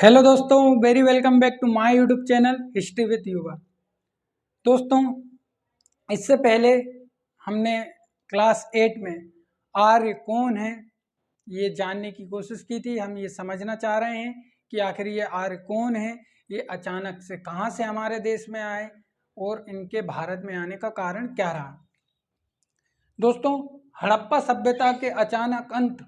Hello दोस्तों, very welcome back to my YouTube channel history with Yuva. दोस्तों, इससे पहले हमने क्लास 8 में आर्य कौन है ये जानने की कोशिश की थी। हम ये समझना चाह रहे हैं कि आखिर ये आर्य कौन है, ये अचानक से कहाँ से हमारे देश में आए और इनके भारत में आने का कारण क्या रहा। दोस्तों, हड़प्पा सभ्यता के अचानक अंत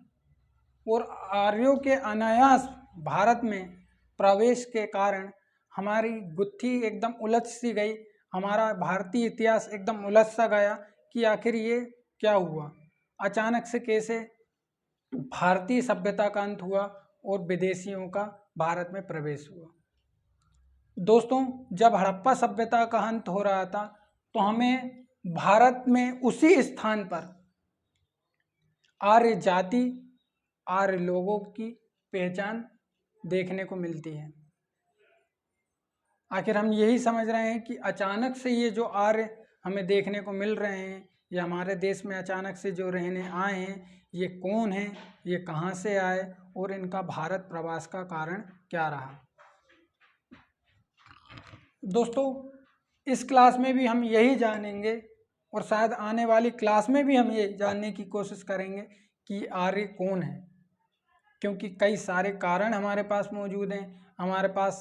और आर्यों के अनायास भारत में प्रवेश के कारण हमारी गुत्थी एकदम उलझ सी गई। हमारा भारतीय इतिहास एकदम उलझ सा गया कि आखिर ये क्या हुआ, अचानक से कैसे भारतीय सभ्यता का अंत हुआ और विदेशियों का भारत में प्रवेश हुआ। दोस्तों, जब हड़प्पा सभ्यता का अंत हो रहा था तो हमें भारत में उसी स्थान पर आर्य जाति, आर्य लोगों की पहचान देखने को मिलती है। आखिर हम यही समझ रहे हैं कि अचानक से ये जो आर्य हमें देखने को मिल रहे हैं, ये हमारे देश में अचानक से जो रहने आए हैं, ये कौन हैं, ये कहाँ से आए और इनका भारत प्रवास का कारण क्या रहा। दोस्तों, इस क्लास में भी हम यही जानेंगे और शायद आने वाली क्लास में भी हम ये जानने की कोशिश करेंगे कि आर्य कौन है, क्योंकि कई सारे कारण हमारे पास मौजूद हैं। हमारे पास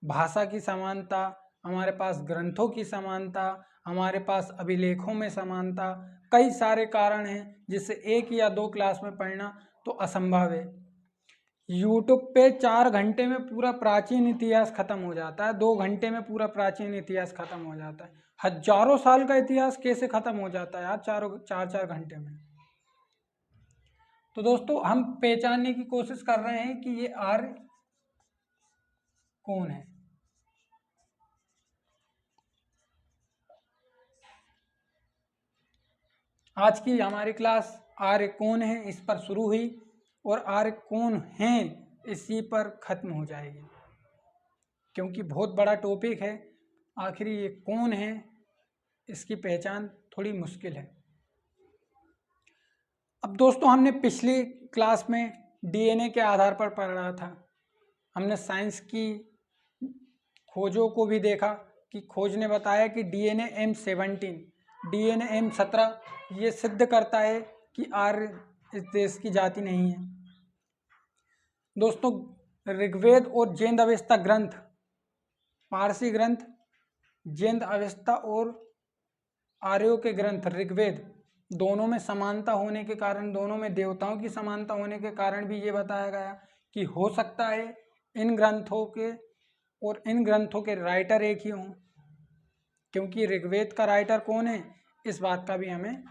भाषा की समानता, हमारे पास ग्रंथों की समानता, हमारे पास अभिलेखों में समानता, कई सारे कारण हैं जिसे एक या दो क्लास में पढ़ना तो असंभव है। यूट्यूब पे 4 घंटे में पूरा प्राचीन इतिहास खत्म हो जाता है, 2 घंटे में पूरा प्राचीन इतिहास खत्म हो जाता है। हजारों साल का इतिहास कैसे खत्म हो जाता है यार, चार घंटे में। तो दोस्तों, हम पहचानने की कोशिश कर रहे हैं कि ये आर्य कौन है। आज की हमारी क्लास आर्य कौन है इस पर शुरू हुई और आर्य कौन हैं इसी पर खत्म हो जाएगी, क्योंकि बहुत बड़ा टॉपिक है। आखिर ये कौन है, इसकी पहचान थोड़ी मुश्किल है। अब दोस्तों, हमने पिछली क्लास में डीएनए के आधार पर पढ़ा था। हमने साइंस की खोजों को भी देखा कि खोज ने बताया कि डीएनए M17, डीएनए M17 ये सिद्ध करता है कि आर्य इस देश की जाति नहीं है। दोस्तों, ऋग्वेद और जैन अवेस्ता ग्रंथ, पारसी ग्रंथ, जैन अवेस्ता और आर्यों के ग्रंथ ऋग्वेद, दोनों में समानता होने के कारण, दोनों में देवताओं की समानता होने के कारण भी ये बताया गया कि हो सकता है इन ग्रंथों के और इन ग्रंथों के राइटर एक ही हों। क्योंकि ऋग्वेद का राइटर कौन है, इस बात का भी हमें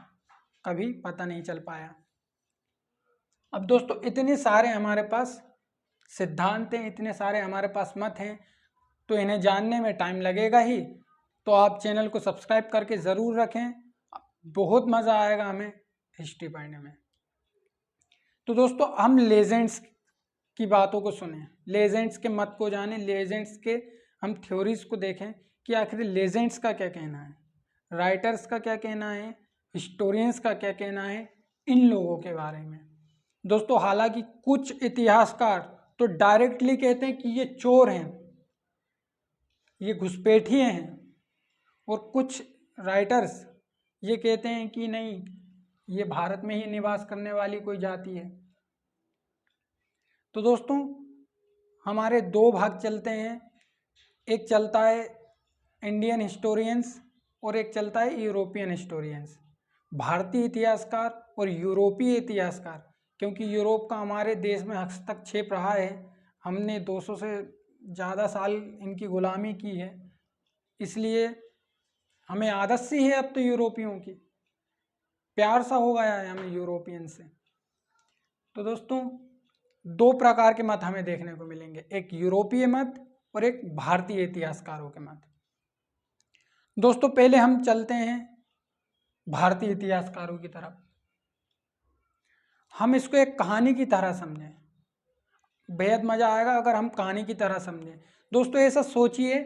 कभी पता नहीं चल पाया। अब दोस्तों, इतने सारे हमारे पास सिद्धांत हैं, इतने सारे हमारे पास मत हैं, तो इन्हें जानने में टाइम लगेगा ही। तो आप चैनल को सब्सक्राइब करके ज़रूर रखें, बहुत मज़ा आएगा हमें हिस्ट्री पढ़ने में। तो दोस्तों, हम लेजेंड्स की बातों को सुने, लेजेंड्स के मत को जानें, लेजेंड्स के हम थ्योरीज को देखें कि आखिर लेजेंड्स का क्या कहना है, राइटर्स का क्या कहना है, हिस्टोरियंस का क्या कहना है इन लोगों के बारे में। दोस्तों, हालांकि कुछ इतिहासकार तो डायरेक्टली कहते हैं कि ये चोर हैं, ये घुसपैठिए हैं, और कुछ राइटर्स ये कहते हैं कि नहीं, ये भारत में ही निवास करने वाली कोई जाति है। तो दोस्तों, हमारे दो भाग चलते हैं, एक चलता है इंडियन हिस्टोरियंस और एक चलता है यूरोपियन हिस्टोरियंस। भारतीय इतिहासकार और यूरोपीय इतिहासकार, क्योंकि यूरोप का हमारे देश में हस्तक्षेप रहा है, हमने 200 से ज़्यादा साल इनकी गुलामी की है, इसलिए हमें आदत सी है अब तो यूरोपियों की, प्यार सा हो गया है हमें यूरोपियन से। तो दोस्तों, दो प्रकार के मत हमें देखने को मिलेंगे, एक यूरोपीय मत और एक भारतीय इतिहासकारों के मत। दोस्तों, पहले हम चलते हैं भारतीय इतिहासकारों की तरफ। हम इसको एक कहानी की तरह समझें, बेहद मज़ा आएगा अगर हम कहानी की तरह समझें। दोस्तों, ऐसा सोचिए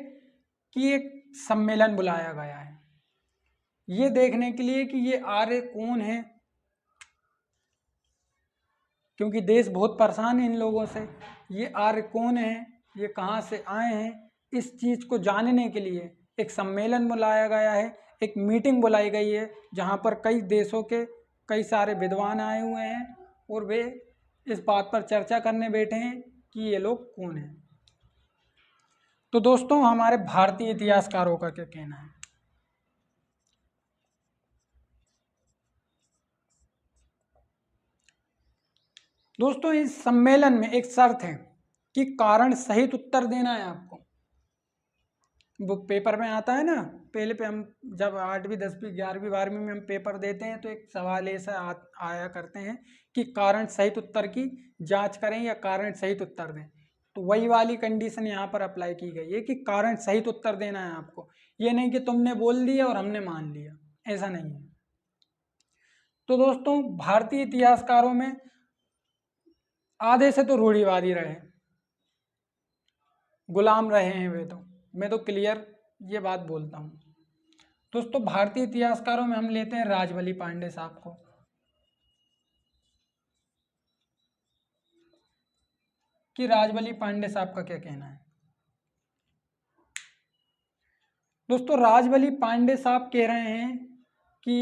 कि एक सम्मेलन बुलाया गया है ये देखने के लिए कि ये आर्य कौन है, क्योंकि देश बहुत परेशान है इन लोगों से। ये आर्य कौन है ये कहाँ से आए हैं, इस चीज़ को जानने के लिए एक सम्मेलन बुलाया गया है, एक मीटिंग बुलाई गई है, जहाँ पर कई देशों के कई सारे विद्वान आए हुए हैं और वे इस बात पर चर्चा करने बैठे हैं कि ये लोग कौन हैं। तो दोस्तों, हमारे भारतीय इतिहासकारों का क्या कहना है? दोस्तों, इस सम्मेलन में एक शर्त है कि कारण सहित उत्तर देना है आपको। वो पेपर में आता है ना, पहले पे हम जब 8वीं 10वीं 11वीं 12वीं में हम पेपर देते हैं तो एक सवाल ऐसा आया करते हैं कि कारण सहित उत्तर की जांच करें या कारण सहित उत्तर दें। तो वही वाली कंडीशन यहाँ पर अप्लाई की गई है कि कारण सहित उत्तर देना है आपको। ये नहीं कि तुमने बोल दिया और हमने मान लिया, ऐसा नहीं है। तो दोस्तों, भारतीय इतिहासकारों में आधे से तो रूढ़िवादी रहे, गुलाम रहे हैं वे। तो मैं तो क्लियर ये बात बोलता हूँ। दोस्तों, भारतीय इतिहासकारों में हम लेते हैं राजबली पांडे साहब को। कि राजबली पांडे साहब का क्या कहना है? दोस्तों, राजबली पांडे साहब कह रहे हैं कि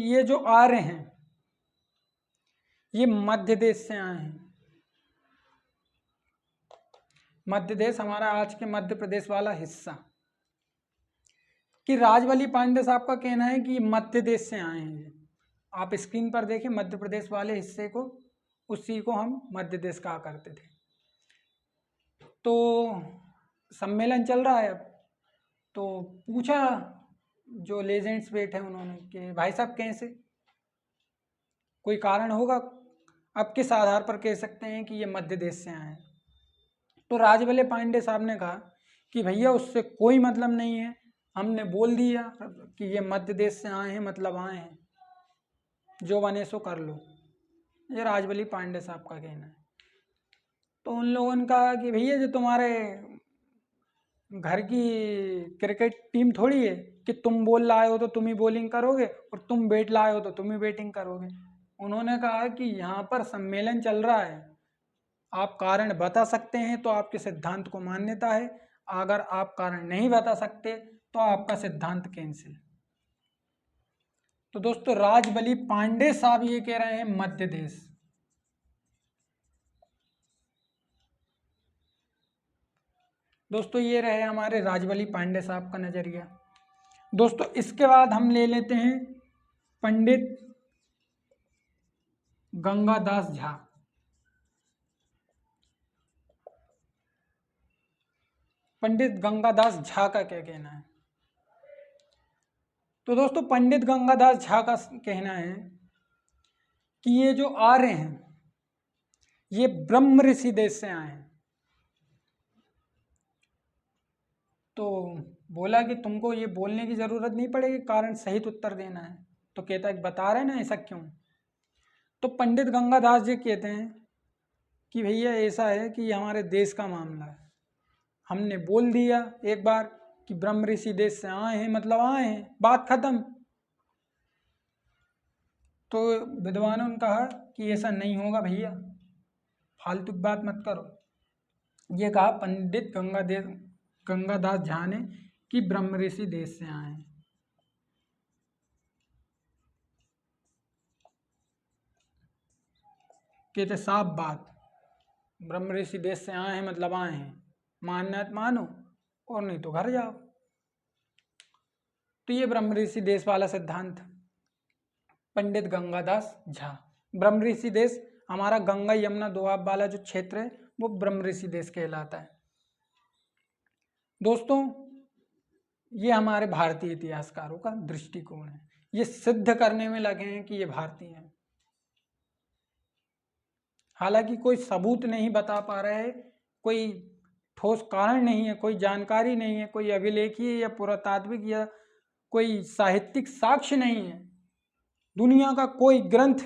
ये जो आर्य हैं ये मध्य देश से आए हैं। मध्य देश हमारा आज के मध्य प्रदेश वाला हिस्सा। कि राजबली पांडे साहब का कहना है कि मध्य देश से आए हैं। आप स्क्रीन पर देखें मध्य प्रदेश वाले हिस्से को, उसी को हम मध्य देश कहा करते थे। तो सम्मेलन चल रहा है अब, तो पूछा जो लेजेंड्स बैठे उन्होंने कि भाई साहब कैसे, कोई कारण होगा, अब किस आधार पर कह सकते हैं कि ये मध्य देश से आए हैं? तो राजबली पांडे साहब ने कहा कि भैया उससे कोई मतलब नहीं है, हमने बोल दिया कि ये मध्य देश से आए हैं, मतलब आए हैं, जो बने सो कर लो। ये राजबली पांडे साहब का कहना है। तो उन लोगों ने कहा कि भैया जो तुम्हारे घर की क्रिकेट टीम थोड़ी है कि तुम बॉल लाए हो तो तुम ही बॉलिंग करोगे और तुम बैट लाए हो तो तुम ही बैटिंग करोगे। उन्होंने कहा कि यहाँ पर सम्मेलन चल रहा है, आप कारण बता सकते हैं तो आपके सिद्धांत को मान्यता है, अगर आप कारण नहीं बता सकते तो आपका सिद्धांत कैंसिल। तो दोस्तों, राजबली पांडे साहब ये कह रहे हैं मध्य देश। दोस्तों, ये रहे हमारे राजबली पांडे साहब का नजरिया। दोस्तों, इसके बाद हम ले लेते हैं पंडित गंगादास झा। पंडित गंगादास झा का क्या कहना है? तो दोस्तों, पंडित गंगादास झा का कहना है कि ये जो आर्य हैं ये ब्रह्म ऋषि देश से आए हैं। तो बोला कि तुमको ये बोलने की जरूरत नहीं पड़ेगी, कारण सहित उत्तर देना है। तो कहता है बता रहे ना ऐसा क्यों? तो पंडित गंगादास जी कहते हैं कि भैया ऐसा है कि ये हमारे देश का मामला है, हमने बोल दिया एक बार कि ब्रह्म ऋषि देश से आए हैं, मतलब आए हैं, बात खत्म। तो विद्वानों ने कहा कि ऐसा नहीं होगा भैया, फालतू की बात मत करो। ये कहा पंडित गंगादास झा ने कि ब्रह्म ऋषि देश से आए हैं। कहते साफ बात, ब्रह्म ऋषि देश से आए हैं मतलब आए हैं, मानना है तो मानो और नहीं तो घर जाओ। तो ये ब्रह्म ऋषि देश वाला सिद्धांत पंडित गंगादास झा। ब्रह्म ऋषि देश हमारा गंगा यमुना दोआब वाला जो क्षेत्र है वो ब्रह्म ऋषि देश कहलाता है। दोस्तों, ये हमारे भारतीय इतिहासकारों का दृष्टिकोण है, ये सिद्ध करने में लगे हैं कि ये भारतीय हैं। हालांकि कोई सबूत नहीं बता पा रहे हैं, कोई ठोस कारण नहीं है, कोई जानकारी नहीं है, कोई अभिलेखीय या पुरातात्विक या कोई साहित्यिक साक्ष्य नहीं है, दुनिया का कोई ग्रंथ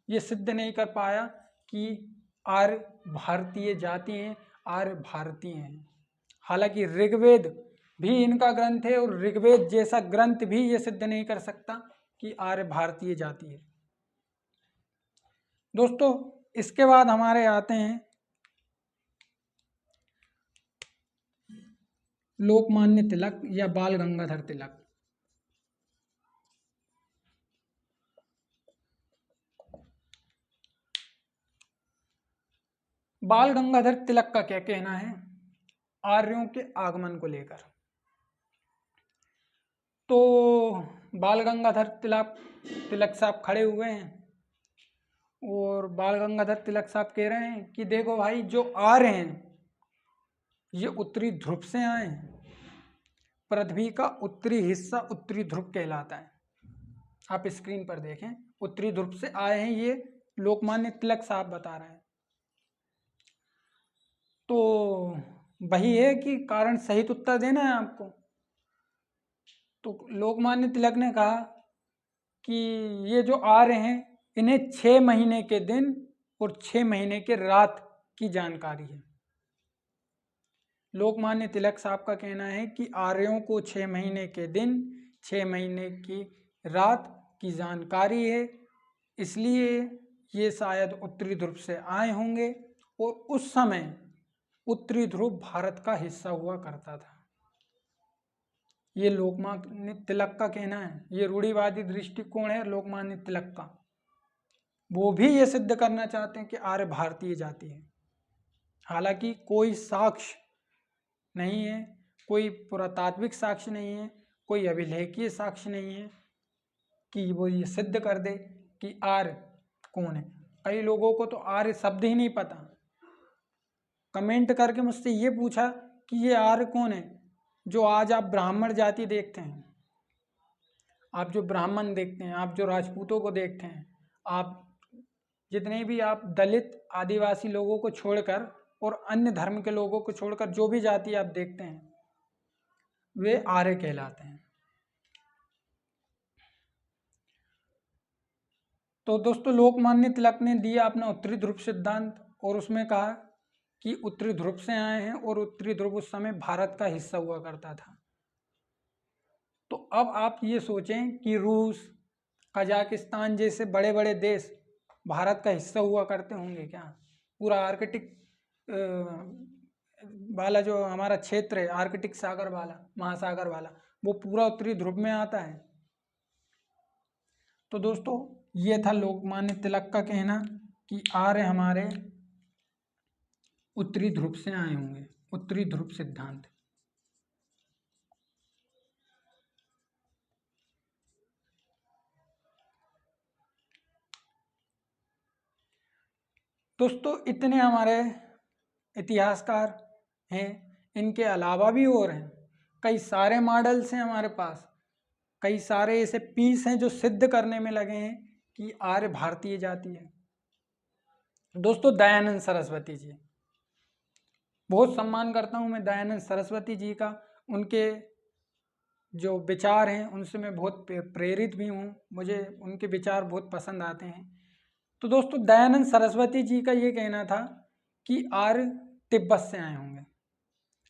ये सिद्ध नहीं कर पाया कि आर्य भारतीय जाति हैं, आर्य भारतीय हैं। हालांकि ऋग्वेद भी इनका ग्रंथ है और ऋग्वेद जैसा ग्रंथ भी ये सिद्ध नहीं कर सकता कि आर्य भारतीय जाति है। दोस्तों, इसके बाद हमारे आते हैं लोकमान्य तिलक या बाल गंगाधर तिलक? बाल गंगाधर तिलक का क्या कहना है आर्यों के आगमन को लेकर? तो बाल गंगाधर तिलक साहब खड़े हुए हैं और बाल गंगाधर तिलक साहब कह रहे हैं कि देखो भाई, जो आ रहे हैं ये उत्तरी ध्रुव से आए हैं। पृथ्वी का उत्तरी हिस्सा उत्तरी ध्रुव कहलाता है। आप स्क्रीन पर देखें, उत्तरी ध्रुव से आए हैं, ये लोकमान्य तिलक साहब बता रहे हैं। तो वही है कि कारण सहित उत्तर देना है आपको। तो लोकमान्य तिलक ने कहा कि ये जो आ रहे हैं इन्हें 6 महीने के दिन और 6 महीने के रात की जानकारी है। लोकमान्य तिलक साहब का कहना है कि आर्यों को 6 महीने के दिन 6 महीने की रात की जानकारी है, इसलिए ये शायद उत्तरी ध्रुव से आए होंगे और उस समय उत्तरी ध्रुव भारत का हिस्सा हुआ करता था। ये लोकमान्य तिलक का कहना है। ये रूढ़िवादी दृष्टिकोण है लोकमान्य तिलक का। वो भी ये सिद्ध करना चाहते हैं कि आर्य भारतीय जाति है। हालांकि कोई साक्ष्य नहीं है, कोई पुरातात्विक साक्ष्य नहीं है, कोई अभिलेखीय साक्ष्य नहीं है कि वो ये सिद्ध कर दे कि आर्य कौन है। कई लोगों को तो आर्य शब्द ही नहीं पता। कमेंट करके मुझसे ये पूछा कि ये आर्य कौन है। जो आज आप ब्राह्मण जाति देखते हैं, आप जो ब्राह्मण देखते हैं, आप जो राजपूतों को देखते हैं, आप जितने भी आप दलित आदिवासी लोगों को छोड़कर और अन्य धर्म के लोगों को छोड़कर जो भी जाति आप देखते हैं वे आर्य कहलाते हैं। तो दोस्तों, लोकमान्य तिलक ने दिया अपना उत्तरी ध्रुव सिद्धांत और उसमें कहा कि उत्तरी ध्रुव से आए हैं और उत्तरी ध्रुव उस समय भारत का हिस्सा हुआ करता था। तो अब आप ये सोचें कि रूस, कजाकिस्तान जैसे बड़े बड़े देश भारत का हिस्सा हुआ करते होंगे क्या? पूरा आर्कटिक वाला जो हमारा क्षेत्र है, आर्कटिक सागर वाला, महासागर वाला, वो पूरा उत्तरी ध्रुव में आता है। तो दोस्तों, ये था लोकमान्य तिलक का कहना कि आर्य हमारे उत्तरी ध्रुव से आए होंगे, उत्तरी ध्रुव सिद्धांत। दोस्तों, इतने हमारे इतिहासकार हैं, इनके अलावा भी और हैं। कई सारे मॉडल्स हैं हमारे पास, कई सारे ऐसे पीस हैं जो सिद्ध करने में लगे हैं कि आर्य भारतीय जाति है। दोस्तों, दयानंद सरस्वती जी, बहुत सम्मान करता हूँ मैं दयानंद सरस्वती जी का। उनके जो विचार हैं उनसे मैं बहुत प्रेरित भी हूँ, मुझे उनके विचार बहुत पसंद आते हैं। तो दोस्तों, दयानंद सरस्वती जी का ये कहना था कि आर्य तिब्बत से आए होंगे।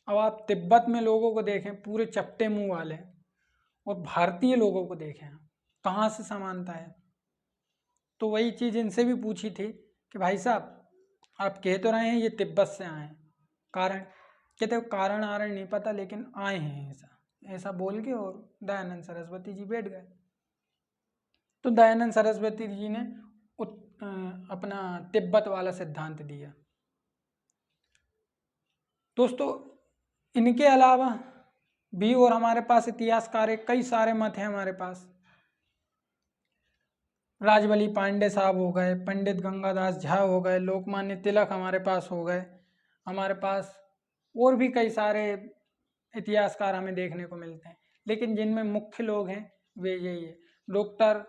अब आप तिब्बत में लोगों को देखें, पूरे चपटे मुंह वाले, और भारतीय लोगों को देखें, कहाँ से समानता है? तो वही चीज़ इनसे भी पूछी थी कि भाई साहब, आप कह तो रहे हैं ये तिब्बत से आए हैं, कारण कहते कारण आ रहे नहीं पता, लेकिन आए हैं ऐसा ऐसा बोल के, और दयानंद सरस्वती जी बैठ गए। तो दयानंद सरस्वती जी ने अपना तिब्बत वाला सिद्धांत दिया। दोस्तों, इनके अलावा भी और हमारे पास इतिहासकार है, कई सारे मत हैं हमारे पास। राजबली पांडे साहब हो गए, पंडित गंगादास झा हो गए, लोकमान्य तिलक हमारे पास हो गए, हमारे पास और भी कई सारे इतिहासकार हमें देखने को मिलते हैं। लेकिन जिनमें मुख्य लोग हैं वे यही है। डॉक्टर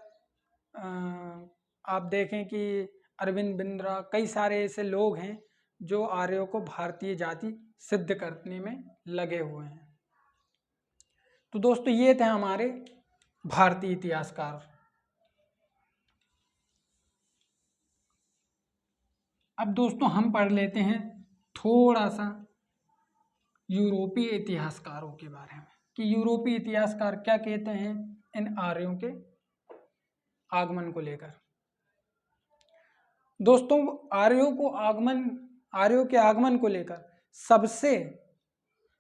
आप देखें कि अरविंद बिंद्रा, कई सारे ऐसे लोग हैं जो आर्यों को भारतीय जाति सिद्ध करने में लगे हुए हैं। तो दोस्तों, ये थे हमारे भारतीय इतिहासकार। अब दोस्तों, हम पढ़ लेते हैं थोड़ा सा यूरोपीय इतिहासकारों के बारे में कि यूरोपीय इतिहासकार क्या कहते हैं इन आर्यों के आगमन को लेकर। दोस्तों, आर्यों के आगमन को लेकर सबसे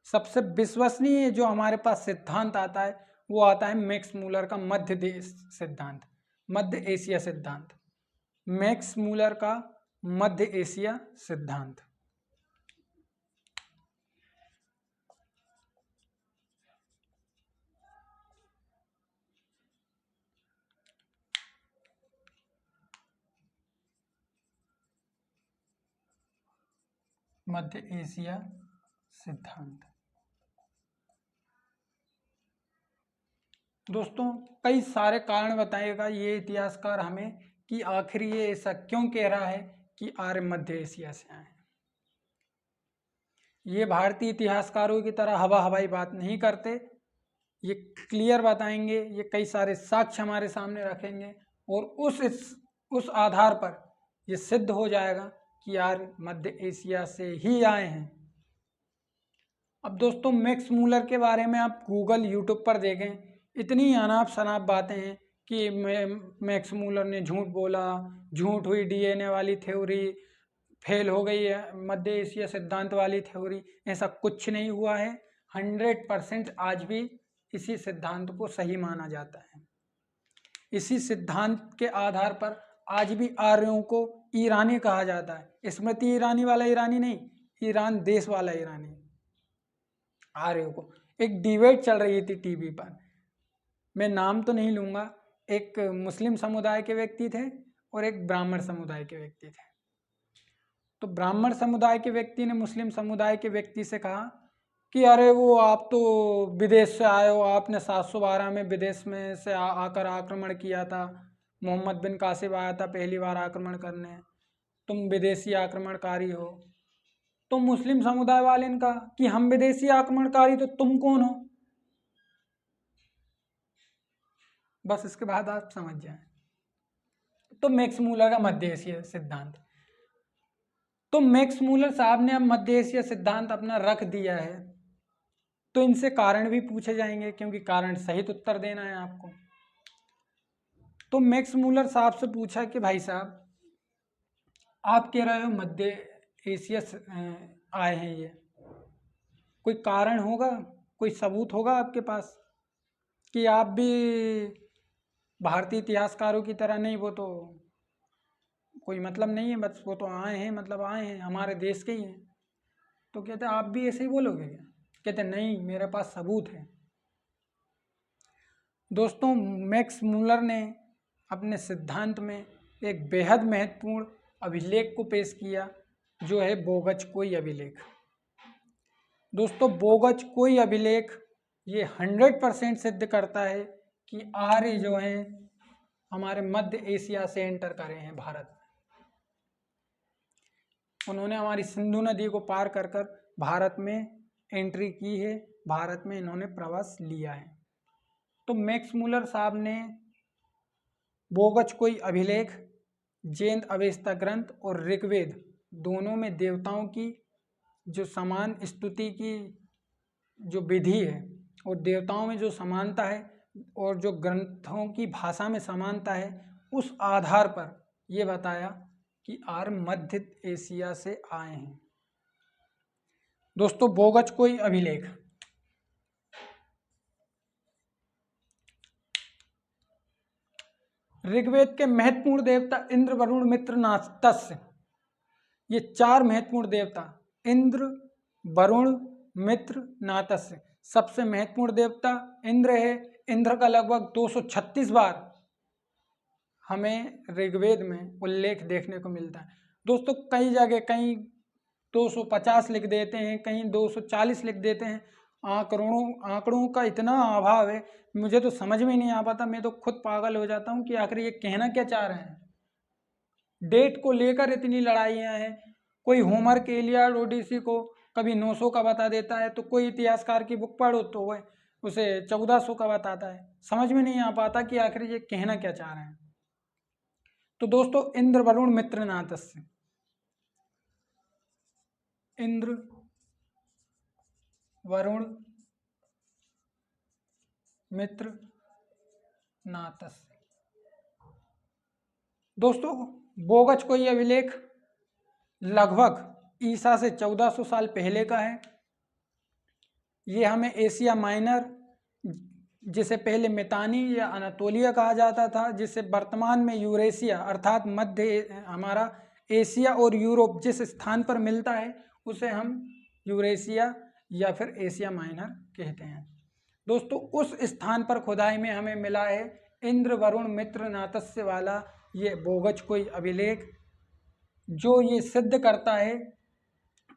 सबसे विश्वसनीय जो हमारे पास सिद्धांत आता है वो आता है मैक्स मूलर का मध्य देश सिद्धांत, मध्य एशिया सिद्धांत, मैक्स मूलर का मध्य एशिया सिद्धांत। मध्य एशिया सिद्धांत। दोस्तों कई सारे कारण बताएगा ये इतिहासकार हमें कि आखिर ये ऐसा क्यों कह रहा है कि आर्य मध्य एशिया से आए। ये भारतीय इतिहासकारों की तरह हवा हवाई बात नहीं करते, ये क्लियर बताएंगे, ये कई सारे साक्ष्य हमारे सामने रखेंगे और उस आधार पर ये सिद्ध हो जाएगा कि आर्य मध्य एशिया से ही आए हैं। अब दोस्तों मैक्स मूलर के बारे में आप गूगल यूट्यूब पर देखें, इतनी अनाप शनाप बातें हैं कि मैक्स मूलर ने झूठ बोला, झूठ हुई डीएनए वाली थ्योरी, फेल हो गई है मध्य एशिया सिद्धांत वाली थ्योरी। ऐसा कुछ नहीं हुआ है। 100% आज भी इसी सिद्धांत को सही माना जाता है। इसी सिद्धांत के आधार पर आज भी आर्यों को ईरानी कहा जाता है। स्मृति ईरानी वाला ईरानी नहीं, ईरान देश वाला ईरानी। आर्यों को एक डिबेट चल रही थी टीवी पर, मैं नाम तो नहीं लूंगा, एक मुस्लिम समुदाय के व्यक्ति थे और एक ब्राह्मण समुदाय के व्यक्ति थे। तो ब्राह्मण समुदाय के व्यक्ति ने मुस्लिम समुदाय के व्यक्ति से कहा कि अरे वो आप तो विदेश से आए हो, आपने 712 में विदेश में से आकर आक्रमण किया था, मोहम्मद बिन कासिम आया था पहली बार आक्रमण करने, तुम विदेशी आक्रमणकारी हो। तो मुस्लिम समुदाय वाले ने कहा कि हम विदेशी आक्रमणकारी, तो तुम कौन हो? बस इसके बाद आप समझ जाएं। तो मैक्स मूलर का मध्य एशिया सिद्धांत, तो मैक्स मूलर साहब ने अब मध्य एशिया सिद्धांत अपना रख दिया है, तो इनसे कारण भी पूछे जाएंगे क्योंकि कारण सहित उत्तर देना है आपको। तो मैक्स मूलर साहब से पूछा कि भाई साहब आप कह रहे हो मध्य एशिया आए हैं, ये कोई कारण होगा, कोई सबूत होगा आपके पास कि आप भी भारतीय इतिहासकारों की तरह नहीं, वो तो कोई मतलब नहीं है, बस वो तो आए हैं मतलब आए हैं, हमारे देश के ही हैं। तो कहते आप भी ऐसे ही बोलोगे क्या? कहते नहीं, मेरे पास सबूत है। दोस्तों मैक्स मूलर ने अपने सिद्धांत में एक बेहद महत्वपूर्ण अभिलेख को पेश किया जो है बोगचकोई अभिलेख। दोस्तों बोगचकोई अभिलेख ये 100% सिद्ध करता है कि आर्य जो हैं हमारे मध्य एशिया से एंटर करे हैं भारत में। उन्होंने हमारी सिंधु नदी को पार कर कर भारत में एंट्री की है, भारत में इन्होंने प्रवास लिया है। तो मैक्स मूलर साहब ने बोगचकोई अभिलेख, जैन अवेस्ता ग्रंथ और ऋग्वेद दोनों में देवताओं की जो समान स्तुति की जो विधि है और देवताओं में जो समानता है और जो ग्रंथों की भाषा में समानता है, उस आधार पर ये बताया कि आर्य मध्य एशिया से आए हैं। दोस्तों बोगचकोई अभिलेख, ऋग्वेद के महत्वपूर्ण देवता इंद्र, वरुण, मित्र, नातस्य, ये 4 महत्वपूर्ण देवता इंद्र, वरुण, मित्र, नातस्य। सबसे महत्वपूर्ण देवता इंद्र है। इंद्र का लगभग 236 बार हमें ऋग्वेद में उल्लेख देखने को मिलता है। दोस्तों कई जगह कहीं 250 लिख देते हैं, कहीं 240 लिख देते हैं। आंकड़ों का इतना अभाव है, मुझे तो समझ में नहीं आ पाता, मैं तो खुद पागल हो जाता हूँ कि आखिर ये कहना क्या चाह रहे हैं। डेट को लेकर इतनी लड़ाइयाँ हैं, कोई होमर के इलियाड ओडिसी को कभी 900 का बता देता है, तो कोई इतिहासकार की बुक पढ़ो तो वह उसे 1400 का बताता है। समझ में नहीं आ पाता कि आखिर ये कहना क्या चाह रहे हैं। तो दोस्तों इंद्र, वरुण, मित्र, नातस्य, इंद्र, वरुण, मित्र, नातस्य। दोस्तों बोगचकोई अभिलेख लगभग ईसा से 1400 साल पहले का है। ये हमें एशिया माइनर, जिसे पहले मितानी या अनातोलिया कहा जाता था, जिसे वर्तमान में यूरेशिया अर्थात मध्य हमारा एशिया और यूरोप जिस स्थान पर मिलता है उसे हम यूरेशिया या फिर एशिया माइनर कहते हैं। दोस्तों उस स्थान पर खुदाई में हमें मिला है इंद्र वरुण मित्र नातस्य वाला ये बोगज कोई अभिलेख, जो ये सिद्ध करता है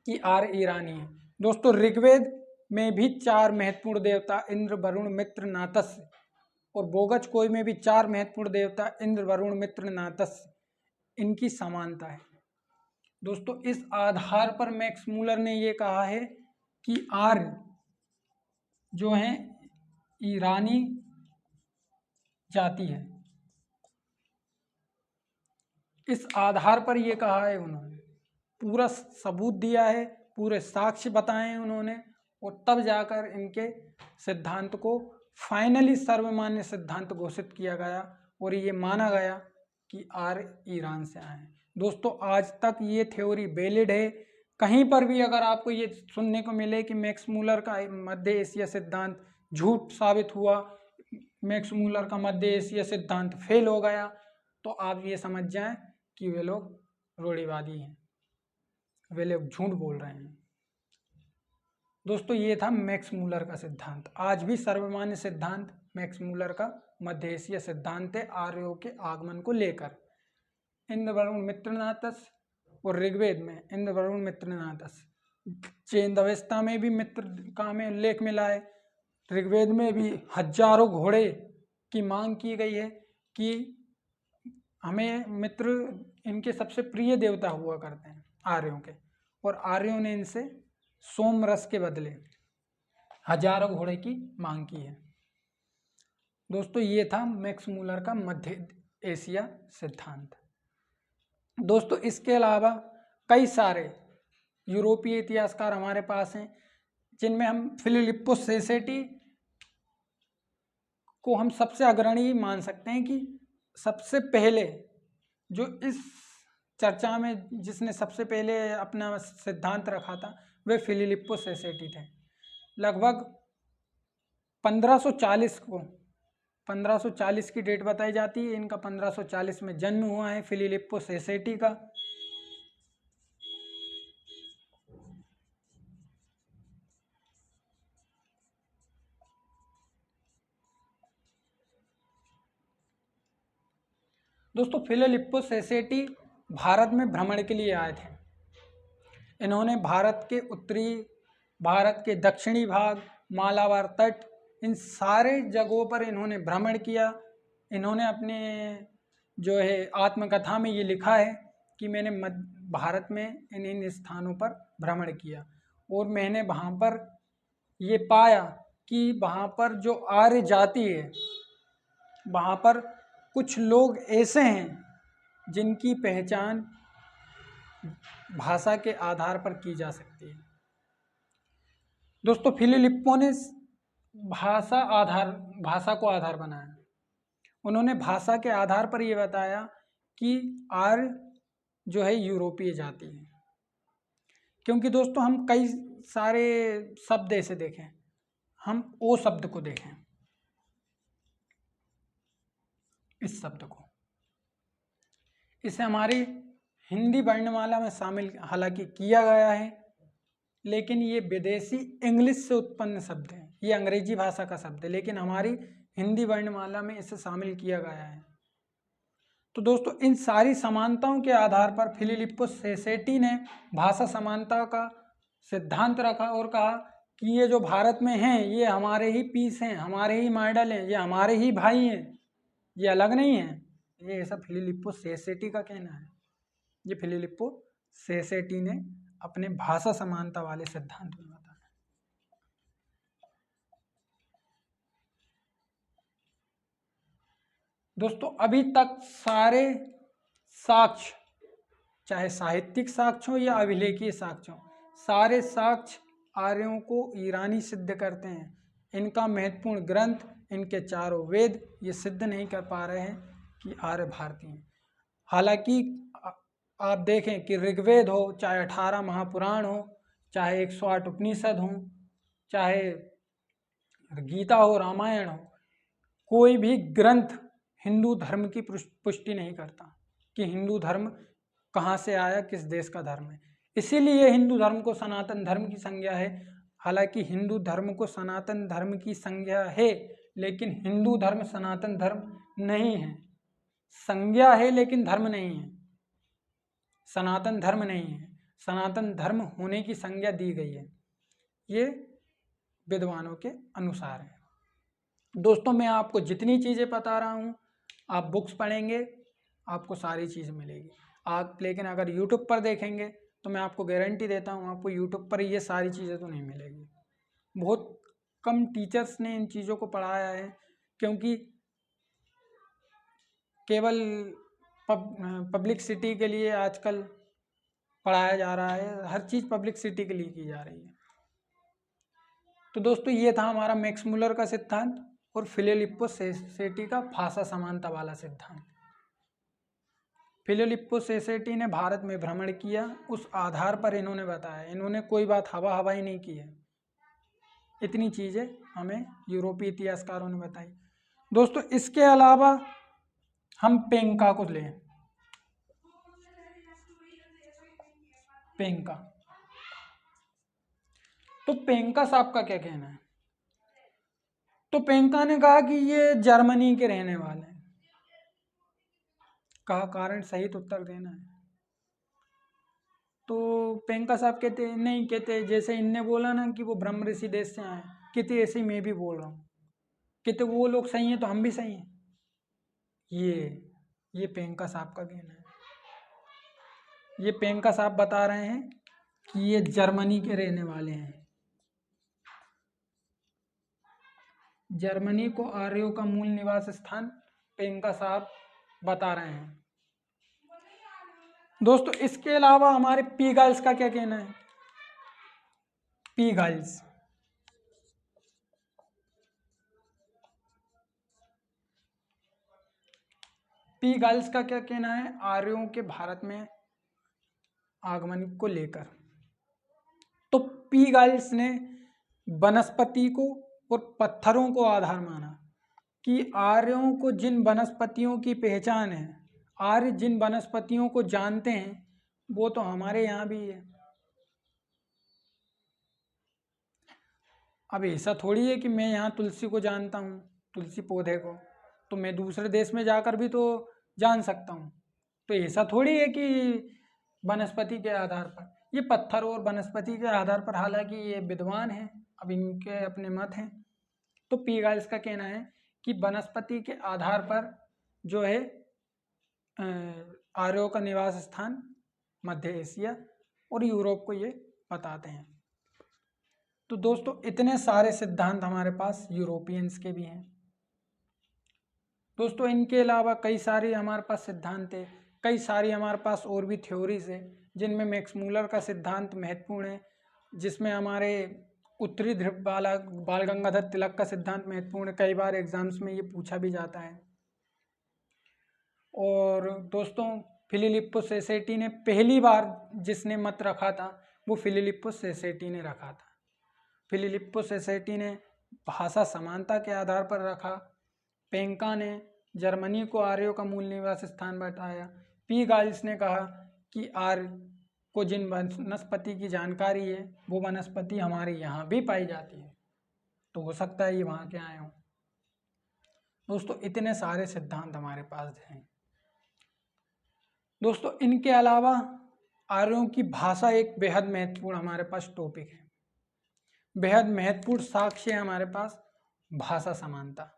कि आर्य ईरानी है। दोस्तों ऋग्वेद में भी 4 महत्वपूर्ण देवता इंद्र वरुण मित्र नातस्य और बोगज कोई में भी 4 महत्वपूर्ण देवता इंद्र वरुण मित्र नातस्य, इनकी समानता है। दोस्तों इस आधार पर मैक्स मूलर ने ये कहा है कि आर्य जो है ईरानी जाति है। इस आधार पर ये कहा है उन्होंने, पूरा सबूत दिया है, पूरे साक्ष्य बताए हैं उन्होंने, और तब जाकर इनके सिद्धांत को फाइनली सर्वमान्य सिद्धांत घोषित किया गया और ये माना गया कि आर्य ईरान से आए हैं। दोस्तों आज तक ये थ्योरी वैलिड है। कहीं पर भी अगर आपको ये सुनने को मिले कि मैक्स मूलर का मध्य एशिया सिद्धांत झूठ साबित हुआ, मैक्स मूलर का मध्य एशिया सिद्धांत फेल हो गया, तो आप ये समझ जाएं कि वे लोग रूढ़िवादी हैं, वे लोग झूठ बोल रहे हैं। दोस्तों ये था मैक्स मूलर का सिद्धांत। आज भी सर्वमान्य सिद्धांत मैक्स मूलर का मध्य एशिया सिद्धांत है आर्यों के आगमन को लेकर। इंद्र वरुण मित्रनाथस और ऋग्वेद में इंद्र वरुण मित्रनाथस, चेंद अवस्था में भी मित्र का हमें उल्लेख मिला है। ऋग्वेद में भी हजारों घोड़े की मांग की गई है कि हमें मित्र इनके सबसे प्रिय देवता हुआ करते हैं आर्यों के, और आर्यों ने इनसे सोम रस के बदले हजारों घोड़े की मांग की है। दोस्तों ये था मैक्स मूलर का मध्य एशिया सिद्धांत। दोस्तों इसके अलावा कई सारे यूरोपीय इतिहासकार हमारे पास हैं, जिनमें हम फिलिप्पो सेसेटी को हम सबसे अग्रणी मान सकते हैं कि सबसे पहले जो इस चर्चा में जिसने सबसे पहले अपना सिद्धांत रखा था वे फिलिप्पो सेसेटी थे। लगभग 1540 की डेट बताई जाती है इनका। 1540 में जन्म हुआ है फिलिप्पो सेसेटी का। दोस्तों फिलिप्पो सेसेटी भारत में भ्रमण के लिए आए थे। इन्होंने भारत के उत्तरी, भारत के दक्षिणी भाग, मालाबार तट, इन सारे जगहों पर इन्होंने भ्रमण किया। इन्होंने अपने जो है आत्मकथा में ये लिखा है कि मैंने भारत में इन स्थानों पर भ्रमण किया और मैंने वहाँ पर ये पाया कि वहाँ पर जो आर्य जाति है, वहाँ पर कुछ लोग ऐसे हैं जिनकी पहचान भाषा के आधार पर की जा सकती है। दोस्तों फिलिप्पो ने भाषा को आधार बनाया। उन्होंने भाषा के आधार पर यह बताया कि आर्य जो है यूरोपीय जाति है। क्योंकि दोस्तों हम कई सारे शब्द ऐसे देखें, हम ओ शब्द को देखें, इस शब्द को, इसे हमारी हिंदी वर्णमाला में शामिल हालांकि किया गया है, लेकिन ये विदेशी इंग्लिश से उत्पन्न शब्द है, ये अंग्रेजी भाषा का शब्द है, लेकिन हमारी हिंदी वर्णमाला में इसे शामिल किया गया है। तो दोस्तों इन सारी समानताओं के आधार पर फिलिप्पो सेसेटी ने भाषा समानता का सिद्धांत रखा और कहा कि ये जो भारत में हैं ये हमारे ही पीस हैं, हमारे ही मॉडल हैं, ये हमारे ही भाई हैं, ये अलग नहीं है। ये ऐसा फिलिप्पो सेसेटी का कहना है। ये फिलिप्पो सेसेटी ने अपने भाषा समानता वाले सिद्धांत में बताया। दोस्तों अभी तक सारे साक्ष्य, चाहे साहित्यिक साक्ष्य हो या अभिलेखीय साक्ष्य हो, सारे साक्ष्य आर्यों को ईरानी सिद्ध करते हैं। इनका महत्वपूर्ण ग्रंथ, इनके चारों वेद ये सिद्ध नहीं कर पा रहे हैं कि आर्य भारतीय हैं। हालांकि आप देखें कि ऋग्वेद हो, चाहे 18 महापुराण हो, चाहे 108 उपनिषद हों, चाहे गीता हो, रामायण हो, कोई भी ग्रंथ हिंदू धर्म की पुष्टि नहीं करता कि हिंदू धर्म कहाँ से आया, किस देश का धर्म है। इसीलिए हिंदू धर्म को सनातन धर्म की संज्ञा है। हालांकि हिंदू धर्म को सनातन धर्म की संज्ञा है, लेकिन हिंदू धर्म सनातन धर्म नहीं है। संज्ञा है लेकिन धर्म नहीं है, सनातन धर्म नहीं है। सनातन धर्म होने की संज्ञा दी गई है, ये विद्वानों के अनुसार है। दोस्तों, मैं आपको जितनी चीज़ें बता रहा हूँ, आप बुक्स पढ़ेंगे आपको सारी चीज़ मिलेगी। आप लेकिन अगर यूट्यूब पर देखेंगे तो मैं आपको गारंटी देता हूँ आपको यूट्यूब पर ये सारी चीज़ें तो नहीं मिलेगी। बहुत कम टीचर्स ने इन चीज़ों को पढ़ाया है, क्योंकि केवल पब्लिसिटी के लिए आजकल पढ़ाया जा रहा है। हर चीज़ पब्लिसिटी के लिए की जा रही है। तो दोस्तों, ये था हमारा मैक्स मुलर का सिद्धांत और फिलिप्पो सेटी का भाषा समानता वाला सिद्धांत। फिलिप्पो सेटी ने भारत में भ्रमण किया, उस आधार पर इन्होंने बताया। इन्होंने कोई बात हवाई नहीं की है। इतनी चीज़ें हमें यूरोपीय इतिहासकारों ने बताई। दोस्तों, इसके अलावा हम पेंका को लें। पेंका, तो पेंका साहब का क्या कहना है? तो पेंका ने कहा कि ये जर्मनी के रहने वाले हैं। कहा कारण सहित उत्तर देना है। तो पेंका साहब कहते नहीं, कहते जैसे इनने बोला ना कि वो ब्रह्म ऋषि देश से आए, कहते ऐसे ही मैं भी बोल रहा हूँ, कहते वो लोग सही हैं तो हम भी सही हैं। ये पेंका साहब का कहना है। ये पेंका साहब बता रहे हैं कि ये जर्मनी के रहने वाले हैं। जर्मनी को आर्यों का मूल निवास स्थान पेंका साहब बता रहे हैं। दोस्तों, इसके अलावा हमारे पीगल्स का क्या कहना है? पीगल्स, पीगल्स का क्या कहना है आर्यों के भारत में आगमन को लेकर? तो पीगल्स ने वनस्पति को और पत्थरों को आधार माना कि आर्यों को जिन वनस्पतियों की पहचान है, आर्य जिन वनस्पतियों को जानते हैं, वो तो हमारे यहाँ भी है। अब ऐसा थोड़ी है कि मैं यहाँ तुलसी को जानता हूँ, तुलसी पौधे को, तो मैं दूसरे देश में जाकर भी तो जान सकता हूँ। तो ऐसा थोड़ी है कि वनस्पति के आधार पर, ये पत्थर और वनस्पति के आधार पर, हालांकि ये विद्वान हैं, अब इनके अपने मत हैं। तो पीगल्स का कहना है कि वनस्पति के आधार पर जो है आर्यों का निवास स्थान मध्य एशिया और यूरोप को ये बताते हैं। तो दोस्तों, इतने सारे सिद्धांत हमारे पास यूरोपियंस के भी हैं। दोस्तों, इनके अलावा कई सारे हमारे पास सिद्धांत है, कई सारी हमारे पास और भी थ्योरीज है, जिनमें मैक्स मुलर का सिद्धांत महत्वपूर्ण है, जिसमें हमारे उत्तरी ध्रुव बाल गंगाधर तिलक का सिद्धांत महत्वपूर्ण है। कई बार एग्जाम्स में ये पूछा भी जाता है। और दोस्तों, फिलिप्पो सेटी ने पहली बार जिसने मत रखा था वो फिलिप्पो सेटी ने रखा था। फिलिप्पो सेटी ने भाषा समानता के आधार पर रखा। पेंका ने जर्मनी को आर्यों का मूल निवास स्थान बताया। पीगल्स ने कहा कि आर्य को जिन वनस्पति की जानकारी है वो वनस्पति हमारे यहाँ भी पाई जाती है, तो हो सकता है ये वहाँ के आए हों। दोस्तों, इतने सारे सिद्धांत हमारे पास हैं। दोस्तों, इनके अलावा आर्यों की भाषा एक बेहद महत्वपूर्ण हमारे पास टॉपिक है, बेहद महत्वपूर्ण साक्ष्य है हमारे पास भाषा समानता।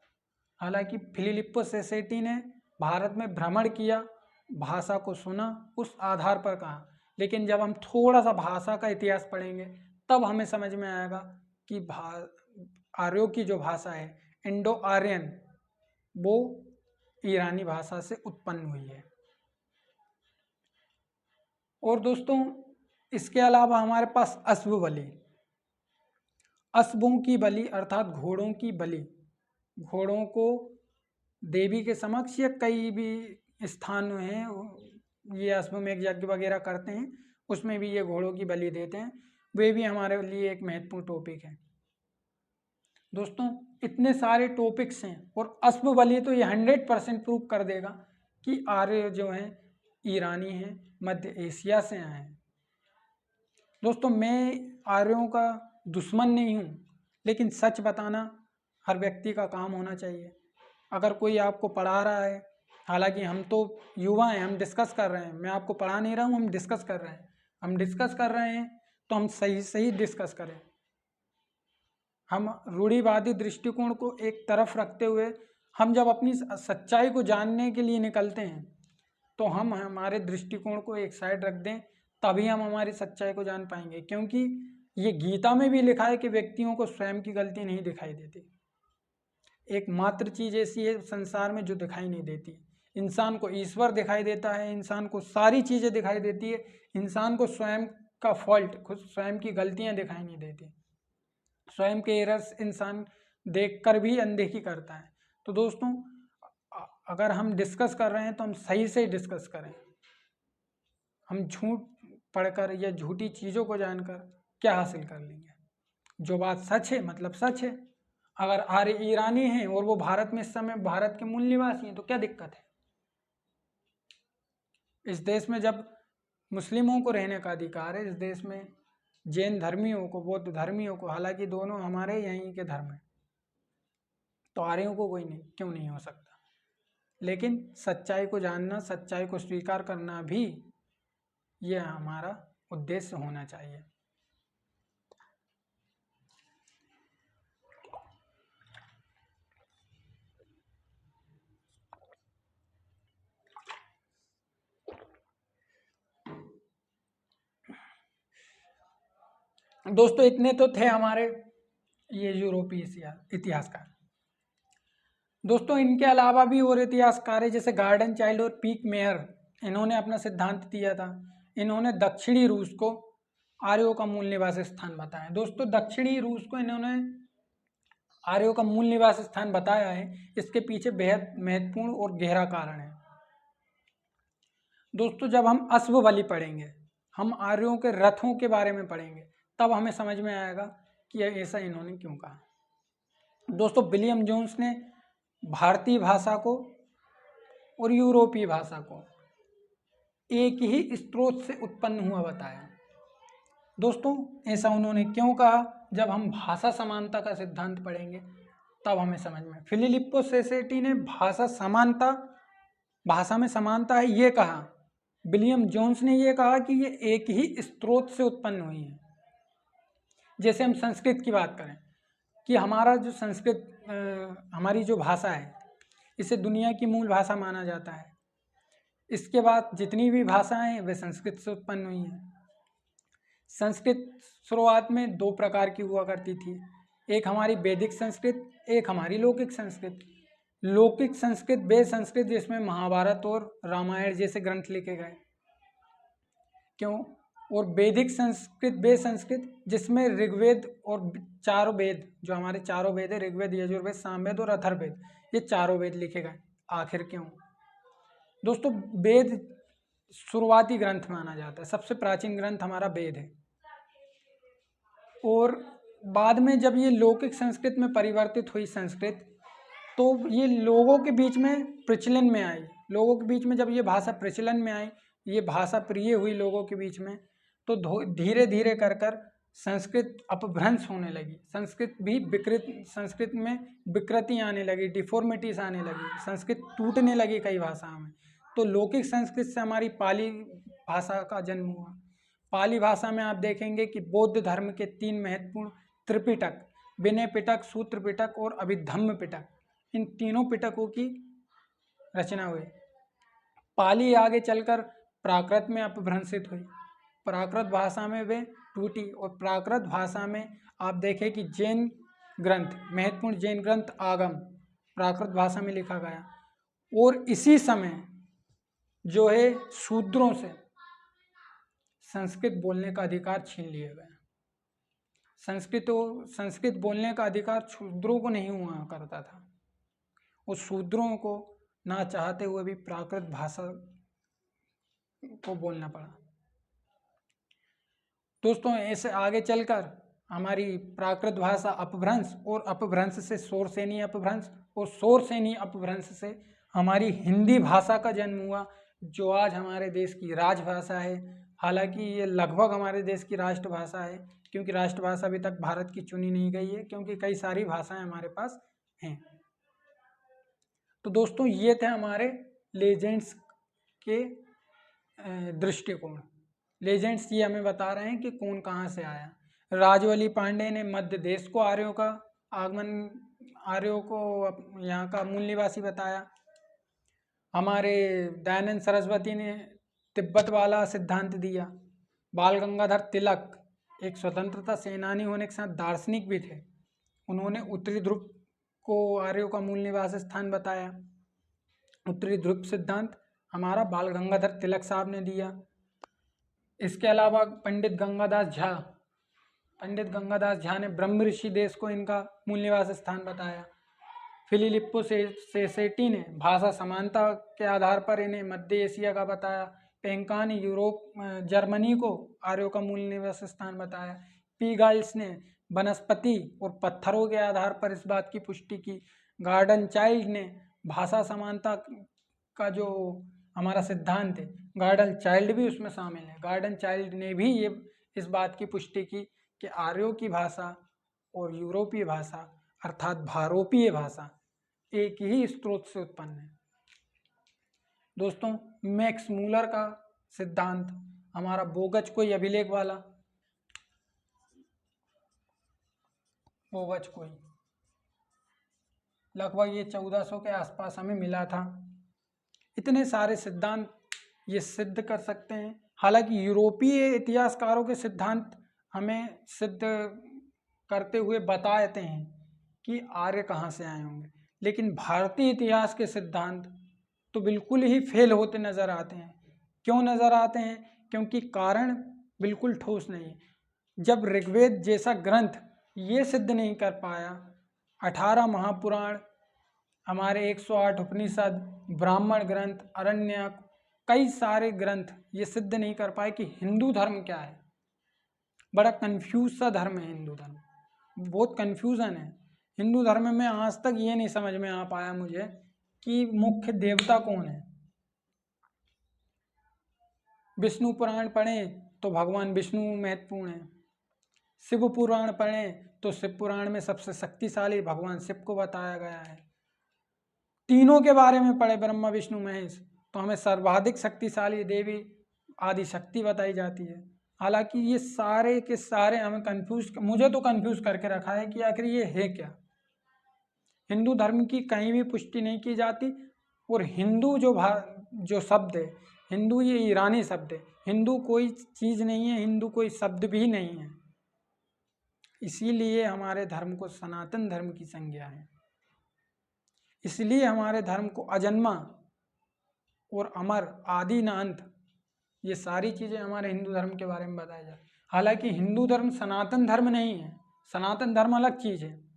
हालांकि फिलिप्पो सेटी ने भारत में भ्रमण किया, भाषा को सुना, उस आधार पर कहा, लेकिन जब हम थोड़ा सा भाषा का इतिहास पढ़ेंगे तब हमें समझ में आएगा कि आर्यों की जो भाषा है इंडो आर्यन, वो ईरानी भाषा से उत्पन्न हुई है। और दोस्तों, इसके अलावा हमारे पास अश्व बलि, अश्वों की बलि अर्थात घोड़ों की बलि, घोड़ों को देवी के समक्ष या कई भी स्थान हैं ये अश्वमेध यज्ञ वगैरह करते हैं, उसमें भी ये घोड़ों की बलि देते हैं। वे भी हमारे लिए एक महत्वपूर्ण टॉपिक है। दोस्तों इतने सारे टॉपिक्स हैं और अश्वबली तो ये 100% प्रूव कर देगा कि आर्य जो हैं ईरानी हैं, मध्य एशिया से आए हैं। दोस्तों मैं आर्यों का दुश्मन नहीं हूँ, लेकिन सच बताना हर व्यक्ति का काम होना चाहिए। अगर कोई आपको पढ़ा रहा है, हालांकि हम तो युवा हैं, हम डिस्कस कर रहे हैं, मैं आपको पढ़ा नहीं रहा हूँ, हम डिस्कस कर रहे हैं। हम डिस्कस कर रहे हैं तो हम सही सही डिस्कस करें। हम रूढ़िवादी दृष्टिकोण को एक तरफ रखते हुए हम जब अपनी सच्चाई को जानने के लिए निकलते हैं तो हम हमारे दृष्टिकोण को एक साइड रख दें, तभी हम हमारी सच्चाई को जान पाएंगे। क्योंकि ये गीता में भी लिखा है कि व्यक्तियों को स्वयं की गलती नहीं दिखाई देती। एकमात्र चीज़ ऐसी है संसार में जो दिखाई नहीं देती। इंसान को ईश्वर दिखाई देता है, इंसान को सारी चीज़ें दिखाई देती है, इंसान को स्वयं का फॉल्ट, खुद स्वयं की गलतियाँ दिखाई नहीं देती। स्वयं के एरर्स इंसान देखकर भी अनदेखी करता है। तो दोस्तों अगर हम डिस्कस कर रहे हैं तो हम सही से डिस्कस करें। हम झूठ पढ़कर या झूठी चीज़ों को जानकर क्या हासिल कर लेंगे? जो बात सच है मतलब सच है। अगर आर्य ईरानी हैं और वो भारत में इस समय भारत के मूल निवासी हैं तो क्या दिक्कत है? इस देश में जब मुस्लिमों को रहने का अधिकार है, इस देश में जैन धर्मियों को, बौद्ध धर्मियों को, हालांकि दोनों हमारे यहीं के धर्म हैं, तो आर्यों को कोई नहीं क्यों नहीं हो सकता? लेकिन सच्चाई को जानना, सच्चाई को स्वीकार करना भी यह हमारा उद्देश्य होना चाहिए। दोस्तों इतने तो थे हमारे ये यूरोपीय इतिहासकार। दोस्तों इनके अलावा भी और इतिहासकार है, जैसे गार्डन चाइल्ड और पीक मेयर, इन्होंने अपना सिद्धांत दिया था। इन्होंने दक्षिणी रूस को आर्यों का मूल निवास स्थान बताया। दोस्तों दक्षिणी रूस को इन्होंने आर्यों का मूल निवास स्थान बताया है, इसके पीछे बेहद महत्वपूर्ण और गहरा कारण है। दोस्तों जब हम अश्वबली पढ़ेंगे, हम आर्यों के रथों के बारे में पढ़ेंगे, तब हमें समझ में आएगा कि ऐसा इन्होंने क्यों कहा। दोस्तों विलियम जोन्स ने भारतीय भाषा को और यूरोपीय भाषा को एक ही स्रोत से उत्पन्न हुआ बताया। दोस्तों ऐसा उन्होंने क्यों कहा? जब हम भाषा समानता का सिद्धांत पढ़ेंगे तब हमें समझ में। फिलिप्पो सेसेटी ने भाषा में समानता है ये कहा। विलियम जोन्स ने ये कहा कि ये एक ही स्रोत से उत्पन्न हुई है। जैसे हम संस्कृत की बात करें कि हमारा जो संस्कृत हमारी जो भाषा है, इसे दुनिया की मूल भाषा माना जाता है। इसके बाद जितनी भी भाषाएं हैं वे संस्कृत से उत्पन्न हुई हैं। संस्कृत शुरुआत में दो प्रकार की हुआ करती थी, एक हमारी वैदिक संस्कृत, एक हमारी लौकिक संस्कृत। लौकिक संस्कृत वे संस्कृत जिसमें महाभारत और रामायण जैसे ग्रंथ लिखे गए, क्यों? और वैदिक संस्कृत वे संस्कृत जिसमें ऋग्वेद और चारों वेद, जो हमारे चारों वेद है, ऋग्वेद, यजुर्वेद, सामवेद और अथर्ववेद, ये चारों वेद लिखे गए। आखिर क्यों? दोस्तों वेद शुरुआती ग्रंथ माना जाता है, सबसे प्राचीन ग्रंथ हमारा वेद है। और बाद में जब ये लौकिक संस्कृत में परिवर्तित हुई संस्कृत, तो ये लोगों के बीच में प्रचलन में आई। लोगों के बीच में जब ये भाषा प्रचलन में आई, ये भाषा प्रिय हुई लोगों के बीच में, तो धीरे धीरे कर कर संस्कृत अपभ्रंश होने लगी। संस्कृत में विकृति आने लगी, डिफॉर्मिटीज आने लगी, संस्कृत टूटने लगी कई भाषाओं में। तो लौकिक संस्कृत से हमारी पाली भाषा का जन्म हुआ। पाली भाषा में आप देखेंगे कि बौद्ध धर्म के 3 महत्वपूर्ण त्रिपिटक, विनय पिटक, सूत्र पिटक और अभिधम्म पिटक, इन तीनों पिटकों की रचना हुई। पाली आगे चलकर प्राकृत में अपभ्रंशित हुई, प्राकृत भाषा में वे टूटी, और प्राकृत भाषा में आप देखें कि जैन ग्रंथ, महत्वपूर्ण जैन ग्रंथ आगम प्राकृत भाषा में लिखा गया। और इसी समय जो है शूद्रों से संस्कृत बोलने का अधिकार छीन लिया गया। संस्कृत बोलने का अधिकार शूद्रों को नहीं हुआ करता था, और शूद्रों को ना चाहते हुए भी प्राकृत भाषा को बोलना पड़ा। दोस्तों ऐसे आगे चलकर हमारी प्राकृत भाषा अपभ्रंश, और अपभ्रंश से शोरसेनी अपभ्रंश, और शोरसेनी अपभ्रंश से हमारी हिंदी भाषा का जन्म हुआ, जो आज हमारे देश की राजभाषा है। हालांकि ये लगभग हमारे देश की राष्ट्रभाषा है, क्योंकि राष्ट्रभाषा अभी तक भारत की चुनी नहीं गई है, क्योंकि कई सारी भाषाएं हमारे पास हैं। तो दोस्तों ये थे हमारे लेजेंड्स के दृष्टिकोण। लेजेंड्स ये हमें बता रहे हैं कि कौन कहाँ से आया। राजवली पांडे ने मध्य देश को आर्यों का आगमन, आर्यों को यहाँ का मूल निवासी बताया। हमारे दयानंद सरस्वती ने तिब्बत वाला सिद्धांत दिया। बाल गंगाधर तिलक एक स्वतंत्रता सेनानी होने के साथ दार्शनिक भी थे। उन्होंने उत्तरी ध्रुव को आर्यों का मूल निवास स्थान बताया। उत्तरी ध्रुव सिद्धांत हमारा बाल गंगाधर तिलक साहब ने दिया। इसके अलावा पंडित गंगादास झा ने ब्रह्म ऋषि देश को इनका मूल निवास स्थान बताया। फिलिप्पो सेसेटी ने भाषा समानता के आधार पर इन्हें मध्य एशिया का बताया। पेंका ने यूरोप जर्मनी को आर्यों का मूल निवास स्थान बताया। पी गाइल्स ने वनस्पति और पत्थरों के आधार पर इस बात की पुष्टि की। गार्डन चाइल्ड ने भाषा समानता का जो हमारा सिद्धांत है, गार्डन चाइल्ड भी उसमें शामिल है। गार्डन चाइल्ड ने भी ये इस बात की पुष्टि की कि आर्यों की भाषा और यूरोपीय भाषा अर्थात भारोपीय भाषा एक ही स्रोत से उत्पन्न है। दोस्तों मैक्स मूलर का सिद्धांत हमारा बोगच कोई अभिलेख वाला, बोगच कोई लगभग ये 1400 के आसपास हमें मिला था। इतने सारे सिद्धांत ये सिद्ध कर सकते हैं। हालांकि यूरोपीय इतिहासकारों के सिद्धांत हमें सिद्ध करते हुए बताते हैं कि आर्य कहाँ से आए होंगे, लेकिन भारतीय इतिहास के सिद्धांत तो बिल्कुल ही फेल होते नज़र आते हैं। क्यों नज़र आते हैं? क्योंकि कारण बिल्कुल ठोस नहीं है। जब ऋग्वेद जैसा ग्रंथ ये सिद्ध नहीं कर पाया, 18 महापुराण, हमारे 108 उपनिषद, ब्राह्मण ग्रंथ, अरण्यक, कई सारे ग्रंथ ये सिद्ध नहीं कर पाए कि हिंदू धर्म क्या है। बड़ा कंफ्यूज सा धर्म है हिंदू धर्म, बहुत कंफ्यूजन है हिंदू धर्म में। आज तक ये नहीं समझ में आ पाया मुझे कि मुख्य देवता कौन है। विष्णु पुराण पढ़ें तो भगवान विष्णु महत्वपूर्ण है, शिव पुराण पढ़ें तो शिव पुराण में सबसे शक्तिशाली भगवान शिव को बताया गया है। तीनों के बारे में पढ़े ब्रह्मा विष्णु महेश तो हमें सर्वाधिक शक्तिशाली देवी आदि शक्ति बताई जाती है। हालांकि ये सारे के सारे हमें मुझे तो कंफ्यूज करके रखा है कि आखिर ये है क्या। हिंदू धर्म की कहीं भी पुष्टि नहीं की जाती। और हिंदू जो शब्द है, हिंदू ये ईरानी शब्द है। हिंदू कोई चीज़ नहीं है, हिंदू कोई शब्द भी नहीं है। इसीलिए हमारे धर्म को सनातन धर्म की संज्ञा है। इसलिए हमारे धर्म को अजन्मा और अमर, आदि न अंत, ये सारी चीज़ें हमारे हिंदू धर्म के बारे में बताया जाए। हालांकि हिंदू धर्म सनातन धर्म नहीं है, सनातन धर्म अलग चीज़ है।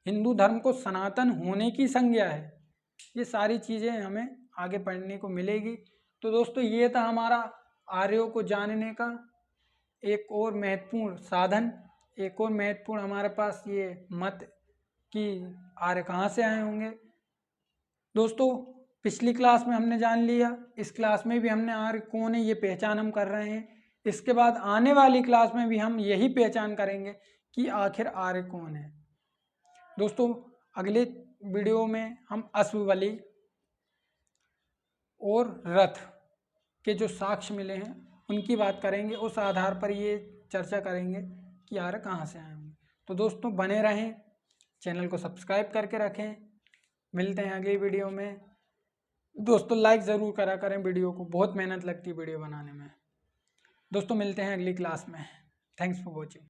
हिंदू धर्म को सनातन होने की संज्ञा है। ये सारी चीज़ें हमें आगे पढ़ने को मिलेगी। तो दोस्तों ये था हमारा आर्यों को जानने का एक और महत्वपूर्ण साधन, एक और महत्वपूर्ण हमारे पास ये मत कि आर्य कहाँ से आए होंगे। दोस्तों पिछली क्लास में हमने जान लिया, इस क्लास में भी हमने आर्य कौन है ये पहचान हम कर रहे हैं। इसके बाद आने वाली क्लास में भी हम यही पहचान करेंगे कि आखिर आर्य कौन है। दोस्तों अगले वीडियो में हम अश्वबलि और रथ के जो साक्ष्य मिले हैं उनकी बात करेंगे। उस आधार पर ये चर्चा करेंगे कि आर्य कहाँ से आए होंगे। तो दोस्तों बने रहें, चैनल को सब्सक्राइब करके रखें। मिलते हैं अगली वीडियो में। दोस्तों लाइक ज़रूर करा करें वीडियो को, बहुत मेहनत लगती है वीडियो बनाने में। दोस्तों मिलते हैं अगली क्लास में। Thanks for watching.